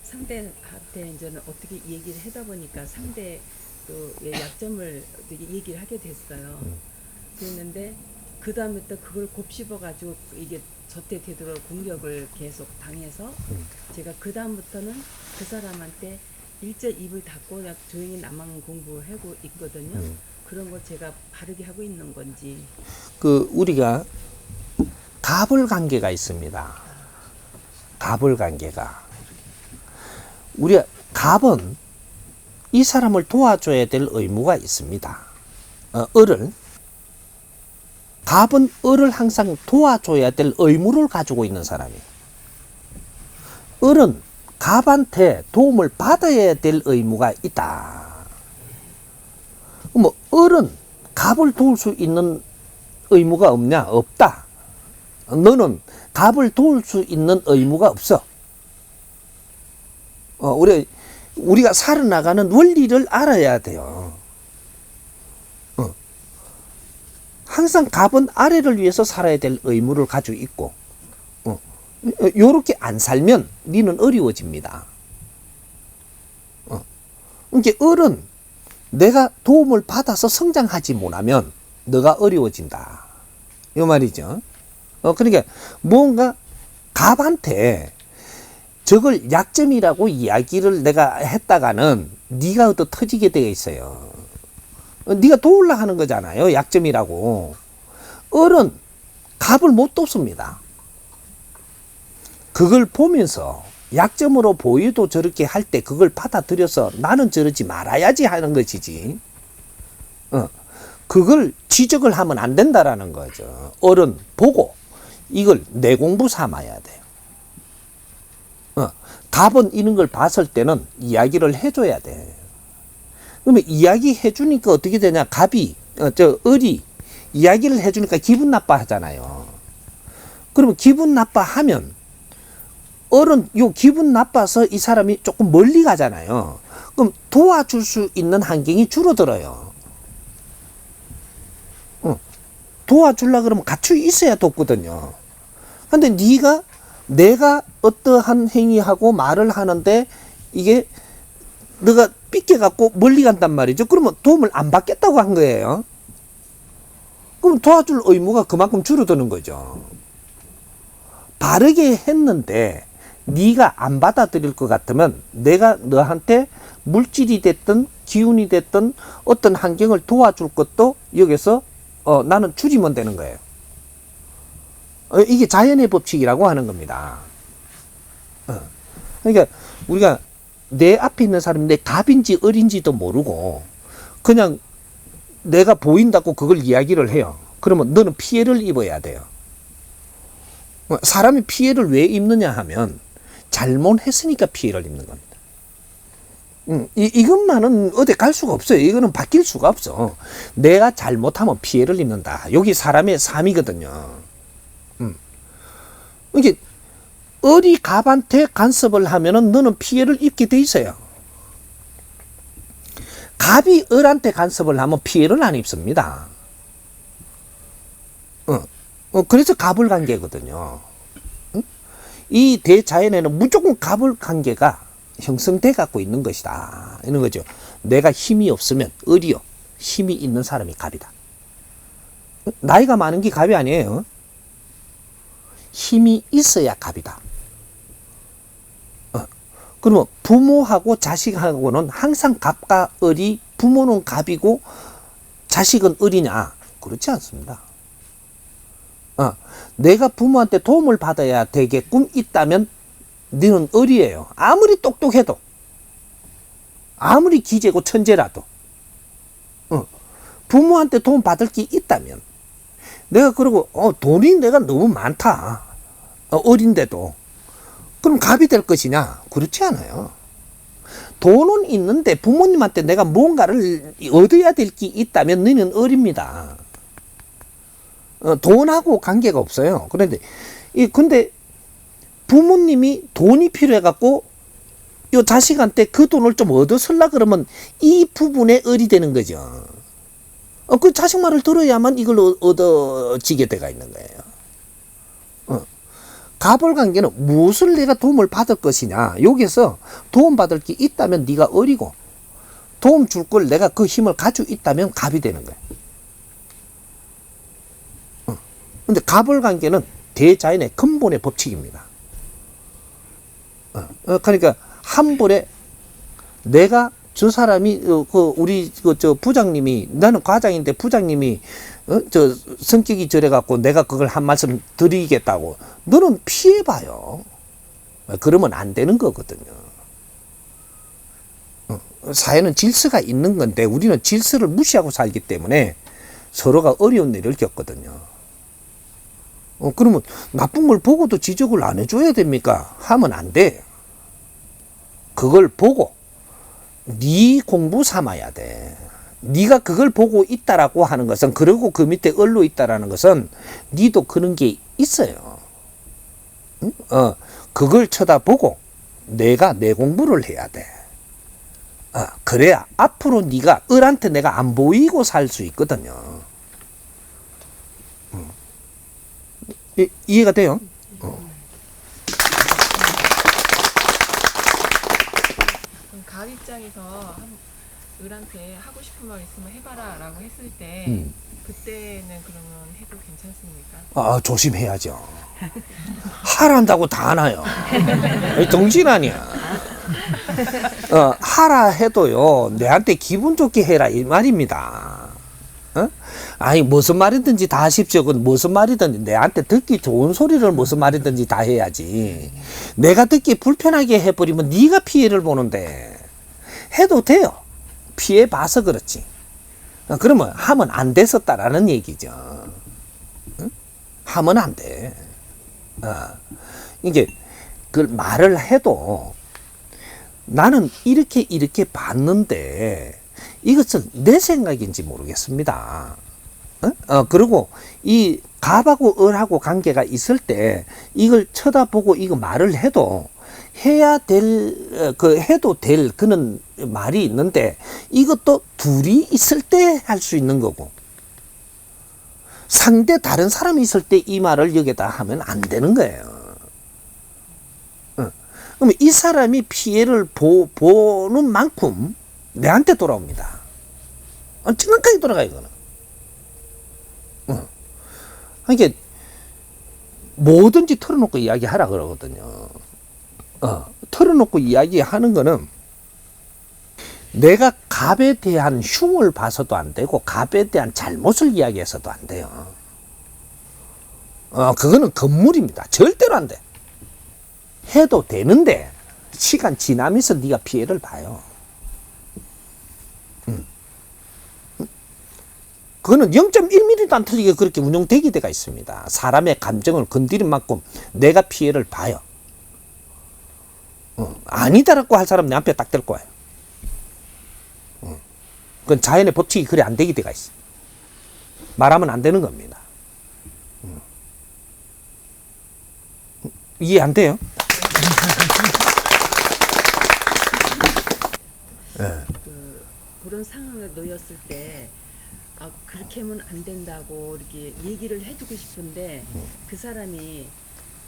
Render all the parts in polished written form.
상대한테 이제는 어떻게 얘기를 하다 보니까 상대 또의 약점을 되게 얘기를 하게 됐어요. 그랬는데 그 다음에 또 그걸 곱씹어가지고 이게 저때 되도록 공격을 계속 당해서 제가 그 다음부터는 그 사람한테 일절 입을 닫고 그냥 조용히 나만 공부하고 있거든요. 그런 걸 제가 바르게 하고 있는 건지. 우리가 갑을 관계가 있습니다. 갑을 관계가. 우리가 갑은 이 사람을 도와줘야 될 의무가 있습니다. 갑은 을을 항상 도와줘야 될 의무를 가지고 있는 사람이에요. 을은 갑한테 도움을 받아야 될 의무가 있다. 을은 갑을 도울 수 있는 의무가 없냐? 없다. 너는 갑을 도울 수 있는 의무가 없어. 우리가 살아나가는 원리를 알아야 돼요. 항상 갑은 아래를 위해서 살아야 될 의무를 가지고 있고, 요렇게 안 살면 니는 어려워집니다. 그러니까 을은 내가 도움을 받아서 성장하지 못하면 너가 어려워진다. 이 말이죠. 그러니까 뭔가 갑한테 저걸 약점이라고 이야기를 내가 했다가는 네가 얻어 터지게 되어 있어요. 네가 도울라 하는 거잖아요. 약점이라고. 을은 갑을 못 돕습니다. 그걸 보면서 약점으로 보여도 저렇게 할 때 그걸 받아들여서 나는 저러지 말아야지 하는 것이지. 그걸 지적을 하면 안 된다라는 거죠. 을은 보고 이걸 내 공부 삼아야 돼요. 갑은 이런 걸 봤을 때는 이야기를 해줘야 돼. 그러면 이야기 해주니까 어떻게 되냐? 갑이, 을이 이야기를 해주니까 기분 나빠 하잖아요. 그러면 기분 나빠하면 을은 요 기분 나빠서 이 사람이 조금 멀리 가잖아요. 그럼 도와줄 수 있는 환경이 줄어들어요. 도와주려 그러면 갖추 있어야 돕거든요. 근데 내가 어떠한 행위하고 말을 하는데 이게 너가 삐껴갖고 멀리 간단 말이죠. 그러면 도움을 안 받겠다고 한 거예요. 그럼 도와줄 의무가 그만큼 줄어드는 거죠. 바르게 했는데 네가 안 받아들일 것 같으면 내가 너한테 물질이 됐든 기운이 됐든 어떤 환경을 도와줄 것도 여기서 나는 줄이면 되는 거예요. 이게 자연의 법칙이라고 하는 겁니다. 그러니까 우리가 내 앞에 있는 사람이 내 갑인지 을인지도 모르고 그냥 내가 보인다고 그걸 이야기를 해요. 그러면 너는 피해를 입어야 돼요. 사람이 피해를 왜 입느냐 하면 잘못했으니까 피해를 입는 겁니다. 이것만은 어디 갈 수가 없어요. 이거는 바뀔 수가 없어. 내가 잘못하면 피해를 입는다. 여기 사람의 삶이거든요. 이게 을이 갑한테 간섭을 하면은 너는 피해를 입게 돼 있어요. 갑이 을한테 간섭을 하면 피해를 안 입습니다. 그래서 갑을 관계거든요. 이 대자연에는 무조건 갑을 관계가 형성돼 갖고 있는 것이다. 이런 거죠. 내가 힘이 없으면 을이요. 힘이 있는 사람이 갑이다. 나이가 많은 게 갑이 아니에요. 힘이 있어야 갑이다. 그러면 부모하고 자식하고는 항상 갑과 을이 부모는 갑이고 자식은 을이냐? 그렇지 않습니다. 내가 부모한테 도움을 받아야 되게끔 있다면 너는 을이에요. 아무리 똑똑해도 아무리 기재고 천재라도 부모한테 도움 받을 게 있다면 내가 그러고 돈이 내가 너무 많다. 어린데도 그럼 갑이 될 것이냐? 그렇지 않아요. 돈은 있는데 부모님한테 내가 뭔가를 얻어야 될 게 있다면 너는 을입니다. 돈하고 관계가 없어요. 근데 부모님이 돈이 필요해갖고 요 자식한테 그 돈을 좀 얻어 쓰려 그러면 이 부분에 을이 되는 거죠. 그 자식 말을 들어야만 이걸 얻어지게 돼가 있는 거예요. 갑을 관계는 무엇을 내가 도움을 받을 것이냐. 여기서 도움받을 게 있다면 네가 어리고 도움 줄 걸 내가 그 힘을 가지고 있다면 갑이 되는 거야. 근데 갑을 관계는 대자연의 근본의 법칙입니다. 그러니까 한 번에 내가 저 사람이 우리 저 부장님이 나는 과장인데 부장님이 저 성격이 저래 갖고 내가 그걸 한 말씀 드리겠다고 너는 피해봐요. 그러면 안 되는 거거든요. 사회는 질서가 있는 건데 우리는 질서를 무시하고 살기 때문에 서로가 어려운 일을 겪거든요. 그러면 나쁜 걸 보고도 지적을 안 해줘야 됩니까? 하면 안 돼. 그걸 보고 네 공부 삼아야 돼. 네가 그걸 보고 있다라고 하는 것은, 그리고 그 밑에 얼로 있다라는 것은 네도 그런 게 있어요. 그걸 쳐다보고 내가 내 공부를 해야 돼. 그래야 앞으로 네가 을한테 내가 안 보이고 살 수 있거든요. 이해가 돼요? 갑 입장에서 을한테 하고 싶은 말 있으면 해봐라 라고 했을 때 그때는 그러면 해도 괜찮습니까? 조심해야죠. 하란다고 다 하나요? 정신 아니야. 하라 해도요, 내한테 기분 좋게 해라 이 말입니다. 아니 무슨 말이든지 다 하십시오. 그건 무슨 말이든지 내한테 듣기 좋은 소리를 무슨 말이든지 다 해야지. 내가 듣기 불편하게 해버리면 네가 피해를 보는데 해도 돼요. 피해 봐서 그렇지. 그러면 하면 안 됐었다라는 얘기죠. 하면 안 돼. 이게 그 말을 해도 나는 이렇게 봤는데 이것은 내 생각인지 모르겠습니다. 그리고 이 갑하고 을하고 관계가 있을 때 이걸 쳐다보고 이거 말을 해도 해도 될 그런 말이 있는데 이것도 둘이 있을 때 할 수 있는 거고 상대 다른 사람이 있을 때 이 말을 여기다 하면 안 되는 거예요. 그러면 이 사람이 피해를 보는 만큼 내한테 돌아옵니다. 정확하게 돌아가요, 이거는. 그러니까 뭐든지 털어놓고 이야기하라 그러거든요. 털어놓고 이야기하는 거는 내가 갑에 대한 흉을 봐서도 안 되고 갑에 대한 잘못을 이야기해서도 안 돼요. 그거는 건물입니다. 절대로 안 돼. 해도 되는데 시간 지나면서 네가 피해를 봐요. 그거는 0.1mm도 안 틀리게 그렇게 운영되게 돼가 있습니다. 사람의 감정을 건드린 만큼 내가 피해를 봐요. 아니다라고 할 사람 내 앞에 딱 될 거예요. 그건 자연의 법칙이 그래 안 되게 돼가 있어. 말하면 안 되는 겁니다. 이해 안 돼요? 그런 상황에 놓였을 때 그렇게 하면 안 된다고 이렇게 얘기를 해주고 싶은데 그 사람이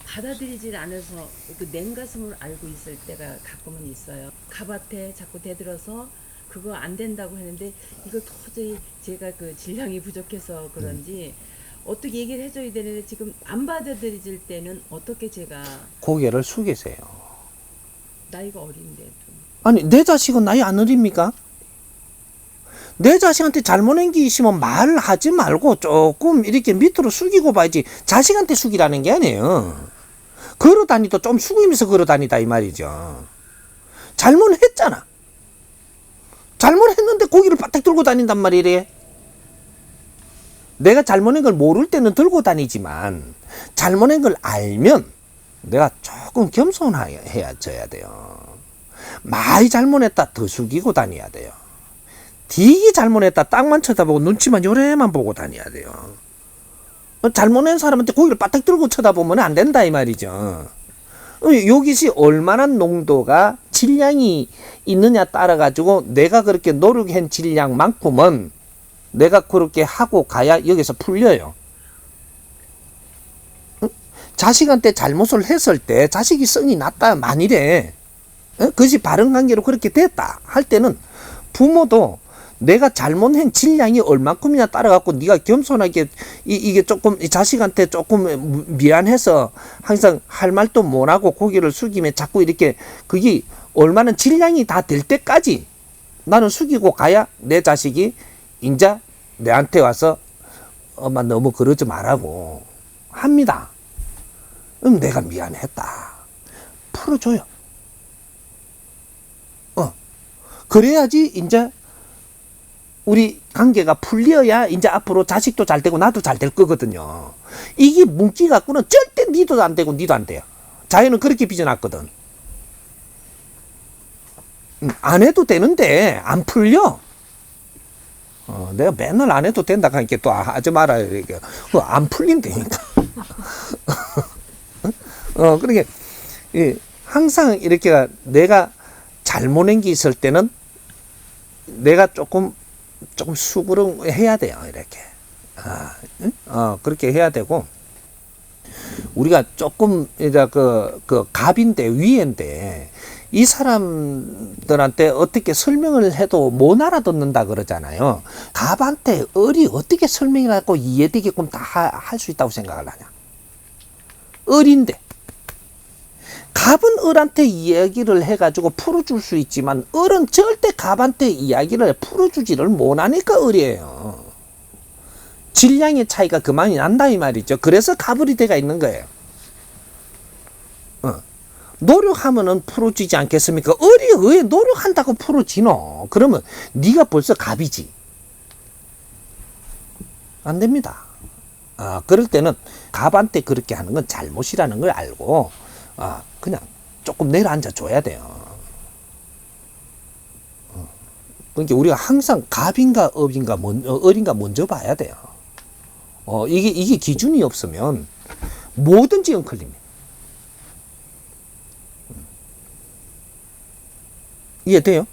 받아들이질 않아서 그 냉가슴을 알고 있을 때가 가끔은 있어요. 갑한테 자꾸 대들어서 그거 안 된다고 했는데 이걸 도저히 제가 그 질량이 부족해서 그런지 어떻게 얘기를 해줘야 되는데 지금 안 받아들일 때는 어떻게 제가 고개를 숙이세요. 나이가 어린데 좀. 아니 내 자식은 나이 안 어립니까? 내 자식한테 잘못한 게 있으면 말하지 말고 조금 이렇게 밑으로 숙이고 봐야지. 자식한테 숙이라는 게 아니에요. 걸어다니도 좀 숙이면서 걸어다니다 이 말이죠. 잘못했잖아. 잘못했는데 고기를 바짝 들고 다닌단 말이래. 내가 잘못한 걸 모를 때는 들고 다니지만 잘못한 걸 알면 내가 조금 겸손해져야 돼요. 많이 잘못했다 더 숙이고 다녀야 돼요. 되게 잘못했다 딱만 쳐다보고 눈치만 요래만 보고 다녀야 돼요. 잘못한 사람한테 고기를 바짝 들고 쳐다보면 안 된다 이 말이죠. 여기서 얼마나 농도가 질량이 있느냐 따라 가지고 내가 그렇게 노력한 질량만큼은 내가 그렇게 하고 가야 여기서 풀려요. 자식한테 잘못을 했을 때 자식이 성이 났다 만일에 그것이 바른 관계로 그렇게 됐다 할 때는 부모도 내가 잘못한 질량이 얼마큼이나 따라갖고 네가 겸손하게 이게 조금 이 자식한테 조금 미안해서 항상 할 말도 못하고 고개를 숙이면 자꾸 이렇게 그게 얼마나 질량이 다 될 때까지 나는 숙이고 가야 내 자식이 인자 내한테 와서 엄마 너무 그러지 말라고 합니다. 그럼 내가 미안했다 풀어줘요. 그래야지 이제 우리 관계가 풀려야 이제 앞으로 자식도 잘 되고 나도 잘 될 거거든요. 이게 뭉기 갖고는 절대 니도 안 되고 니도 안 돼요. 자연은 그렇게 빚어놨거든. 안 해도 되는데 안 풀려. 내가 맨날 안 해도 된다 하니까 또 하지 말아요. 이렇게 안 풀린다니까. 그러니까 항상 이렇게 내가 잘못한 게 있을 때는 내가 조금 수그러해야 돼요. 이렇게. 그렇게 해야 되고, 우리가 조금 이제 그 갑인데 위인데 이 사람들한테 어떻게 설명을 해도 못 알아듣는다 그러잖아요. 갑한테 을이 어떻게 설명을 하고 이해되게끔 다 할 수 있다고 생각을 하냐? 을인데 갑은 을한테 이야기를 해가지고 풀어줄 수 있지만 을은 절대 갑한테 이야기를 풀어주지를 못하니까 을이에요. 질량의 차이가 그만이 난다 이 말이죠. 그래서 갑을이 돼가 있는 거예요. 노력하면은 풀어지지 않겠습니까? 을이 왜 노력한다고 풀어지노? 그러면 네가 벌써 갑이지. 안 됩니다. 그럴 때는 갑한테 그렇게 하는 건 잘못이라는 걸 알고 그냥 조금 내려앉아 줘야 돼요. 그러니까 우리가 항상 갑인가 을인가 먼저 봐야 돼요. 이게 기준이 없으면 뭐든지 엉클립니다. 이해돼요?